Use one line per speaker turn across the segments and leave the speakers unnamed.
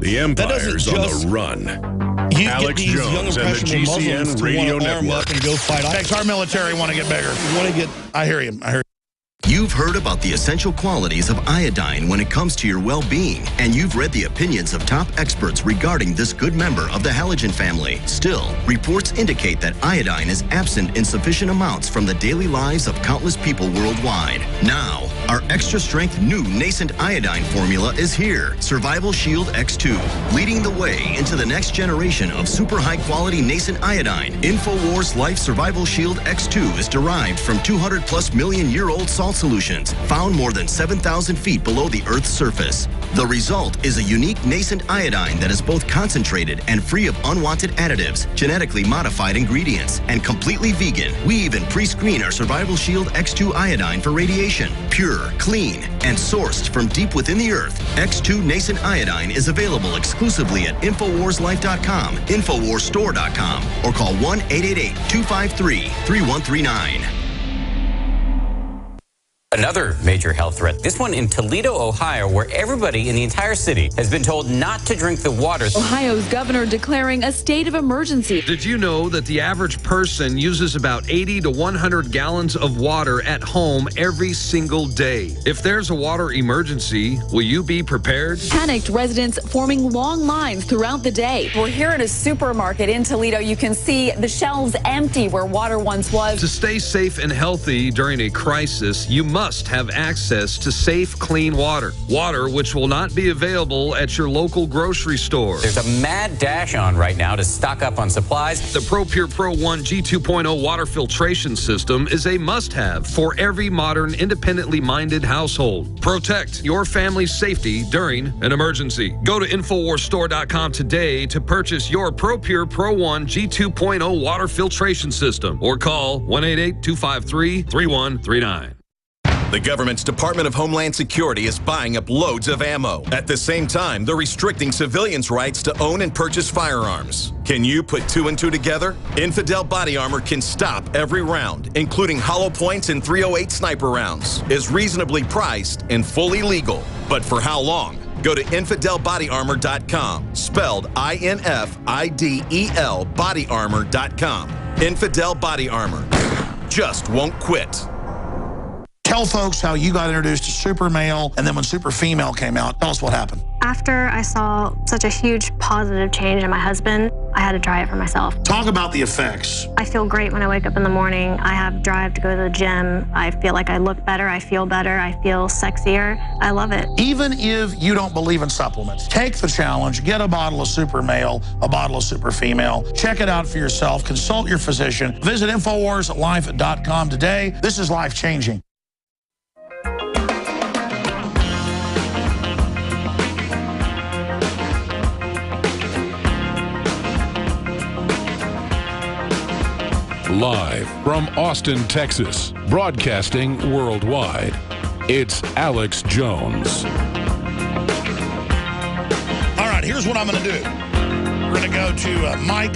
The Empire's on the run.
You
Alex
get these young
Jones and the
impressionable
GCN
Muslims to
Radio
want to arm
Network.
up and go fight.
Makes our military want to get bigger. I hear you.
You've heard about the essential qualities of iodine when it comes to your well-being, and you've read the opinions of top experts regarding this good member of the halogen family. Still, reports indicate that iodine is absent in sufficient amounts from the daily lives of countless people worldwide. Now, our extra-strength new nascent iodine formula is here, Survival Shield X2, leading the way into the next generation of super high-quality nascent iodine. InfoWars Life Survival Shield X2 is derived from 200+ million-year-old salt solutions found more than 7,000 feet below the Earth's surface. The result is a unique nascent iodine that is both concentrated and free of unwanted additives, genetically modified ingredients, and completely vegan. We even pre-screen our Survival Shield X2 iodine for radiation. Pure, clean, and sourced from deep within the Earth. X2 nascent iodine is available exclusively at InfoWarsLife.com, InfoWarsStore.com, or call 1-888-253-3139.
Another major health threat, this one in Toledo, Ohio, where everybody in the entire city has been told not to drink the water.
Ohio's governor declaring a state of emergency.
Did you know that the average person uses about 80 to 100 gallons of water at home every single day? If there's a water emergency, will you be prepared?
Panicked residents forming long lines throughout the day.
We're here at a supermarket in Toledo. You can see the shelves empty where water once was.
To stay safe and healthy during a crisis, you must have access to safe, clean water. Water which will not be available at your local grocery store.
There's a mad dash on right now to stock up on supplies.
The ProPure Pro 1 G2.0 water filtration system is a must-have for every modern, independently minded household. Protect your family's safety during an emergency. Go to InfoWarsStore.com today to purchase your ProPure Pro 1 G2.0 water filtration system or call 1-888-253-3139.
The government's Department of Homeland Security is buying up loads of ammo. At the same time, they're restricting civilians' rights to own and purchase firearms. Can you put two and two together? Infidel Body Armor can stop every round, including hollow points and .308 sniper rounds, is reasonably priced and fully legal. But for how long? Go to InfidelBodyArmor.com, spelled I-N-F-I-D-E-L, bodyarmor.com. Infidel Body Armor. Just won't quit.
Tell folks how you got introduced to Super Male, and then when Super Female came out, tell us what happened.
After I saw such a huge positive change in my husband, I had to try it for myself.
Talk about the effects.
I feel great when I wake up in the morning. I have drive to go to the gym. I feel like I look better. I feel better. I feel sexier. I love it.
Even if you don't believe in supplements, take the challenge, get a bottle of Super Male, a bottle of Super Female. Check it out for yourself. Consult your physician. Visit InfoWarsLife.com today. This is life-changing.
Live from Austin, Texas, broadcasting worldwide, it's Alex Jones.
All right, here's what I'm going to do. We're going to go to Mike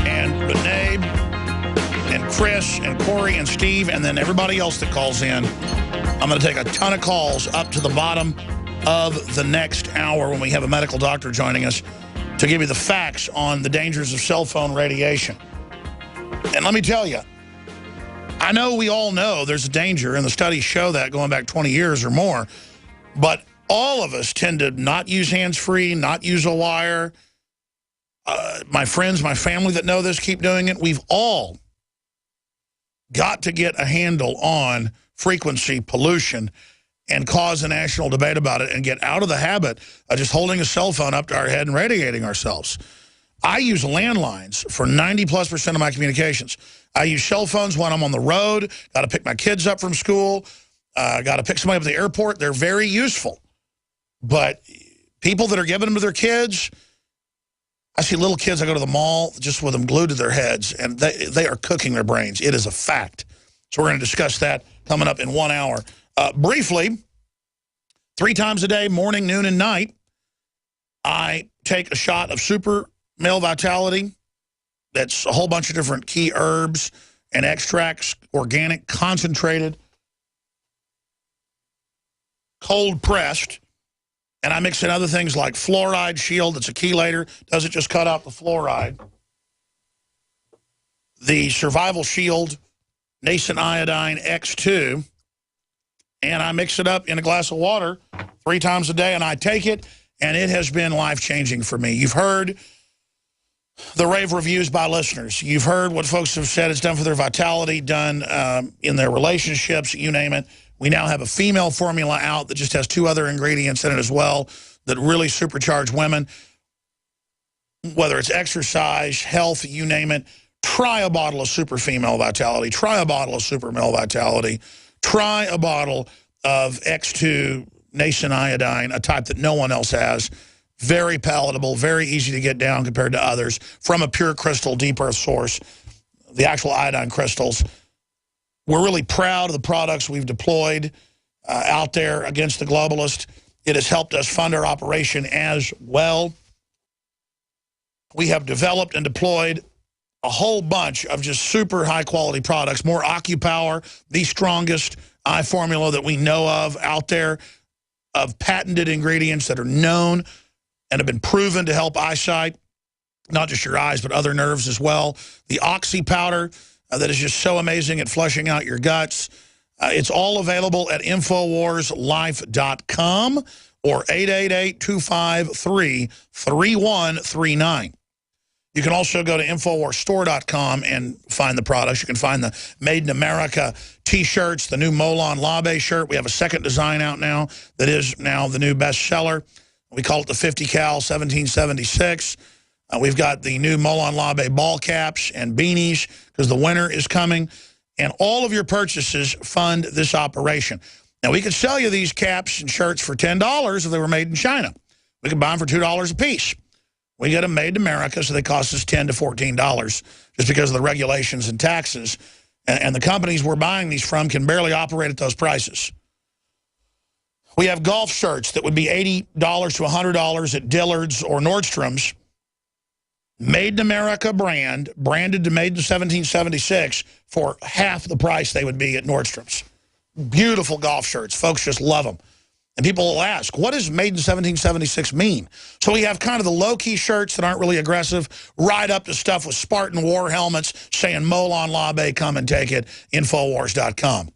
and Renee and Chris and Corey and Steve and then everybody else that calls in. I'm going to take a ton of calls up to the bottom of the next hour when we have a medical doctor joining us to give you the facts on the dangers of cell phone radiation. And let me tell you, I know we all know there's a danger, and the studies show that going back 20 years or more, but all of us tend to not use hands-free, not use a wire. My friends, my family that know this keep doing it. We've all got to get a handle on frequency pollution and cause a national debate about it and get out of the habit of just holding a cell phone up to our head and radiating ourselves. I use landlines for 90+% of my communications. I use cell phones when I'm on the road, got to pick my kids up from school, got to pick somebody up at the airport. They're very useful. But people that are giving them to their kids, I see little kids, I go to the mall just with them glued to their heads, and they are cooking their brains. It is a fact. So we're going to discuss that coming up in 1 hour. Briefly, 3 times a day, morning, noon, and night, I take a shot of Super Male Vitality. That's a whole bunch of different key herbs and extracts, organic, concentrated, cold pressed, And I mix in other things like Fluoride Shield, that's a chelator, doesn't just cut out the fluoride. The Survival Shield, Nascent Iodine X2, and I mix it up in a glass of water 3 times a day, and I take it, and it has been life-changing for me. You've heard the rave reviews by listeners. You've heard what folks have said it's done for their vitality, done in their relationships, you name it. We now have a female formula out that just has 2 other ingredients in it as well that really supercharge women. Whether it's exercise, health, you name it. Try a bottle of Super Female Vitality. Try a bottle of Super Male Vitality. Try a bottle of X2 Nascent Iodine, a type that no one else has. Very palatable, very easy to get down compared to others. From a pure crystal, deep earth source, the actual iodine crystals. We're really proud of the products we've deployed out there against the globalist. It has helped us fund our operation as well. We have developed and deployed a whole bunch of just super high-quality products, more OcuPower, the strongest eye formula that we know of out there, of patented ingredients that are known and have been proven to help eyesight, not just your eyes, but other nerves as well. The Oxy powder that is just so amazing at flushing out your guts. It's all available at InfoWarsLife.com or 888-253-3139. You can also go to InfoWarsStore.com and find the products. You can find the Made in America T-shirts, the new Molon Labe shirt. We have a second design out now that is now the new bestseller. We call it the 50 cal 1776. We've got the new Molon Labe ball caps and beanies because the winter is coming. And all of your purchases fund this operation. Now, we could sell you these caps and shirts for $10 if they were made in China. We could buy them for $2 a piece. We get them made in America, so they cost us $10 to $14 just because of the regulations and taxes. And the companies we're buying these from can barely operate at those prices. We have golf shirts that would be $80 to $100 at Dillard's or Nordstrom's. Made in America brand, branded to Made in 1776 for half the price they would be at Nordstrom's. Beautiful golf shirts. Folks just love them. And people will ask, what does Made in 1776 mean? So we have kind of the low-key shirts that aren't really aggressive, right up to stuff with Spartan war helmets saying Molon Labe, come and take it, Infowars.com.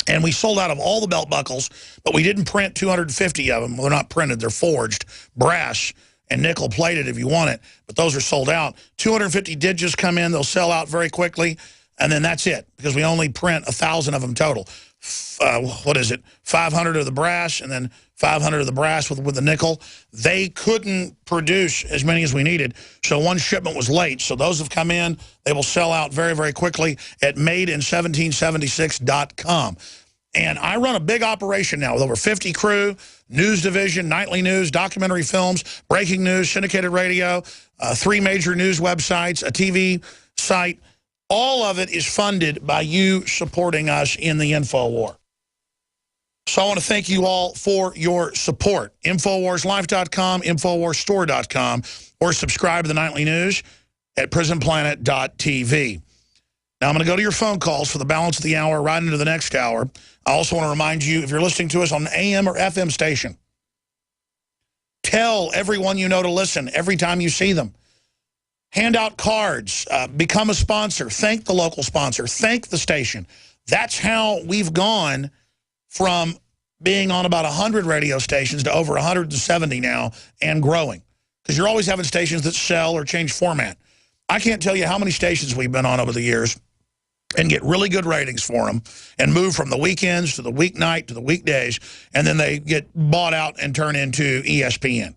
And we sold out of all the belt buckles, but we didn't print 250 of them. They're not printed. They're forged, brass, and nickel-plated if you want it. But those are sold out. 250 did just come in. They'll sell out very quickly. And then that's it, because we only print 1,000 of them total. What is it? 500 of the brass and then 500 of the brass with the nickel. They couldn't produce as many as we needed, so one shipment was late. So those have come in. They will sell out very, very quickly at madein1776.com. And I run a big operation now with over 50 crew, news division, nightly news, documentary films, breaking news, syndicated radio, 3 major news websites, a TV site. All of it is funded by you supporting us in the InfoWar. So I want to thank you all for your support. InfoWarsLife.com, InfoWarsStore.com, or subscribe to the Nightly News at PrisonPlanet.tv. Now I'm going to go to your phone calls for the balance of the hour right into the next hour. I also want to remind you, if you're listening to us on an AM or FM station, tell everyone you know to listen every time you see them. Hand out cards, become a sponsor, thank the local sponsor, thank the station. That's how we've gone from being on about 100 radio stations to over 170 now and growing. Because you're always having stations that sell or change format. I can't tell you how many stations we've been on over the years and get really good ratings for them and move from the weekends to the weeknight to the weekdays, and then they get bought out and turn into ESPN.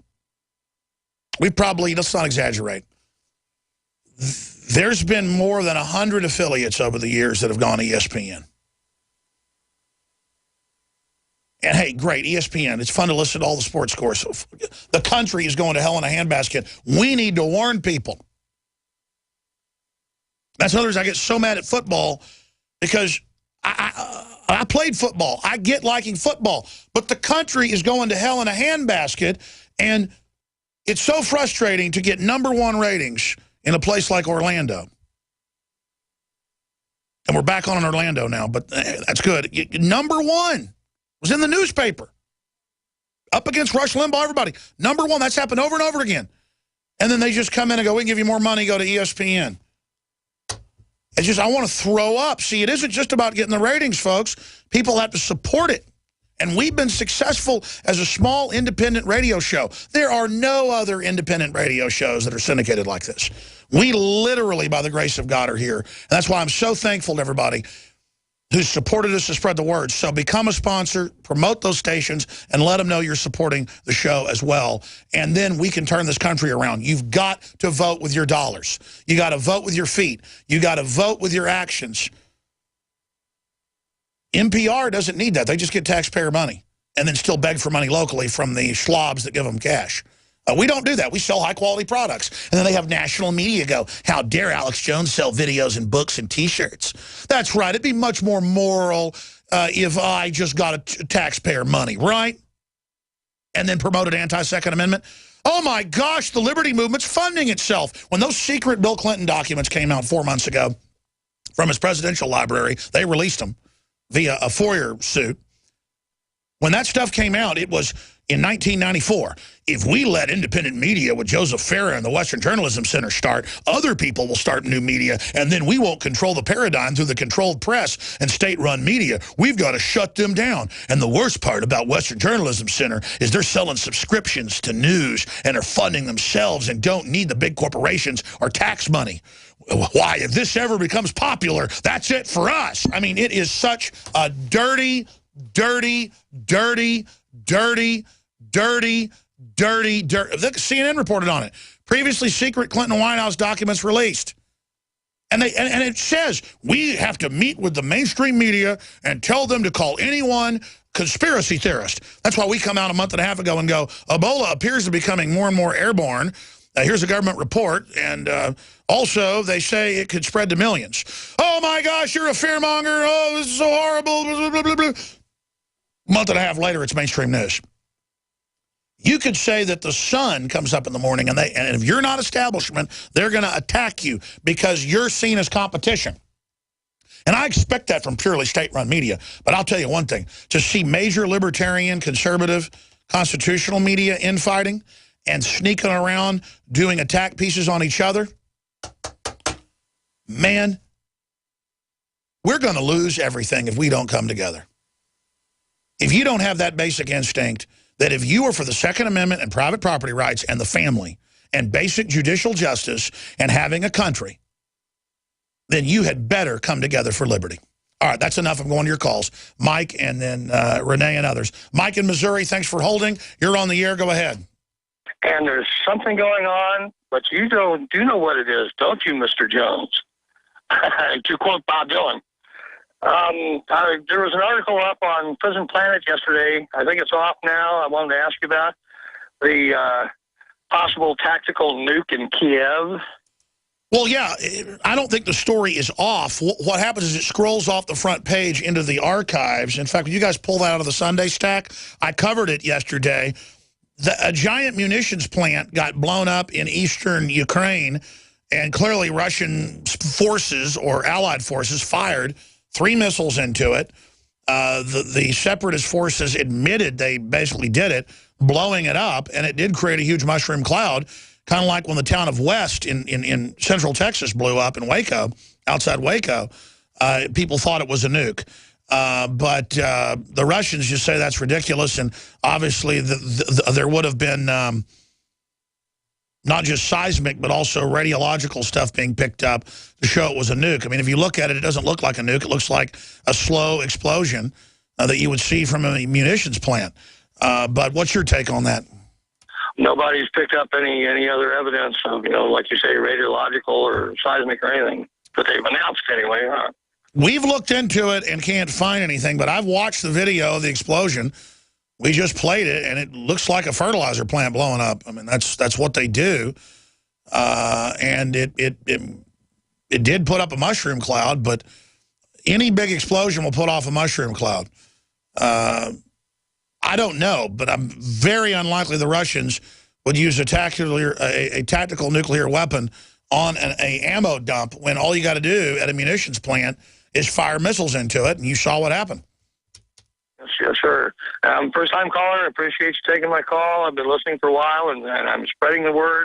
We probably, let's not exaggerate, there's been more than 100 affiliates over the years that have gone ESPN. And hey, great, ESPN. It's fun to listen to all the sports scores. The country is going to hell in a handbasket. We need to warn people. That's another reason I get so mad at football, because I played football. I get liking football. But the country is going to hell in a handbasket, and it's so frustrating to get #1 ratings in a place like Orlando. And we're back on in Orlando now, but that's good. #1 was in the newspaper. Up against Rush Limbaugh, everybody. Number one, that's happened over and over again. And then they just come in and go, we can give you more money, go to ESPN. It's just, I want to throw up. See, it isn't just about getting the ratings, folks. People have to support it. And we've been successful as a small independent radio show. There are no other independent radio shows that are syndicated like this. We literally, by the grace of God, are here. And that's why I'm so thankful to everybody who's supported us to spread the word. So become a sponsor, promote those stations, and let them know you're supporting the show as well. And then we can turn this country around. You've got to vote with your dollars. You got to vote with your feet. You got to vote with your actions. NPR doesn't need that. They just get taxpayer money and then still beg for money locally from the schlobs that give them cash. We don't do that. We sell high-quality products. And then they have national media go, how dare Alex Jones sell videos and books and T-shirts? That's right. It'd be much more moral if I just got taxpayer money, right? And then promoted anti-Second Amendment. Oh, my gosh, the Liberty Movement's funding itself. When those secret Bill Clinton documents came out 4 months ago from his presidential library, they released them via a FOIA suit. When that stuff came out, it was in 1994. If we let independent media with Joseph Farah and the Western Journalism Center start, other people will start new media, and then we won't control the paradigm through the controlled press and state-run media. We've got to shut them down. And the worst part about Western Journalism Center is they're selling subscriptions to news and are funding themselves and don't need the big corporations or tax money. Why, if this ever becomes popular, that's it for us. I mean, it is such a dirty, dirty, dirty, dirty, dirty, dirty, dirty. CNN reported on it. Previously secret Clinton White House documents released. And it says we have to meet with the mainstream media and tell them to call anyone conspiracy theorist. That's why we come out a month and a half ago and go, Ebola appears to be becoming more and more airborne. Here's a government report, and also they say it could spread to millions. Oh, my gosh, you're a fearmonger. Oh, this is so horrible. Blah, blah, blah, blah. Month and a half later, it's mainstream news. You could say that the sun comes up in the morning, and if you're not establishment, they're going to attack you because you're seen as competition. And I expect that from purely state-run media. But I'll tell you one thing. To see major libertarian, conservative, constitutional media infighting and sneaking around doing attack pieces on each other, man, we're going to lose everything if we don't come together. If you don't have that basic instinct that if you are for the Second Amendment and private property rights and the family and basic judicial justice and having a country, then you had better come together for liberty. All right, that's enough. I'm going to your calls. Mike and then Renee and others. Mike in Missouri, thanks for holding. You're on the air. Go ahead.
And there's something going on, but you do know what it is, don't you, Mr. Jones? To quote Bob Dylan. There was an article up on Prison Planet yesterday. I think it's off now. I wanted to ask you about the possible tactical nuke in Kiev.
Well, yeah, I don't think the story is off. What happens is it scrolls off the front page into the archives. In fact, when you guys pull that out of the Sunday stack, I covered it yesterday. A giant munitions plant got blown up in eastern Ukraine, and clearly Russian forces or allied forces fired 3 missiles into it. The separatist forces admitted they basically did it, blowing it up, and it did create a huge mushroom cloud, kind of like when the town of West in central Texas blew up in Waco, outside Waco. People thought it was a nuke. But the Russians just say that's ridiculous, and obviously there would have been not just seismic, but also radiological stuff being picked up to show it was a nuke. I mean, if you look at it, it doesn't look like a nuke. It looks like a slow explosion that you would see from a munitions plant. But what's your take on that?
Nobody's picked up any other evidence of, like you say, radiological or seismic or anything that they've announced anyway, huh?
We've looked into it and can't find anything, but I've watched the video of the explosion. We just played it, and it looks like a fertilizer plant blowing up. I mean, that's what they do. And it did put up a mushroom cloud, but any big explosion will put off a mushroom cloud. I don't know, but I'm very unlikely the Russians would use a tactical nuclear weapon on an ammo dump when all you got to do at a munitions plant is fire missiles into it, and you saw what happened.
Yes, sir. First-time caller. I appreciate you taking my call. I've been listening for a while, and I'm spreading the word.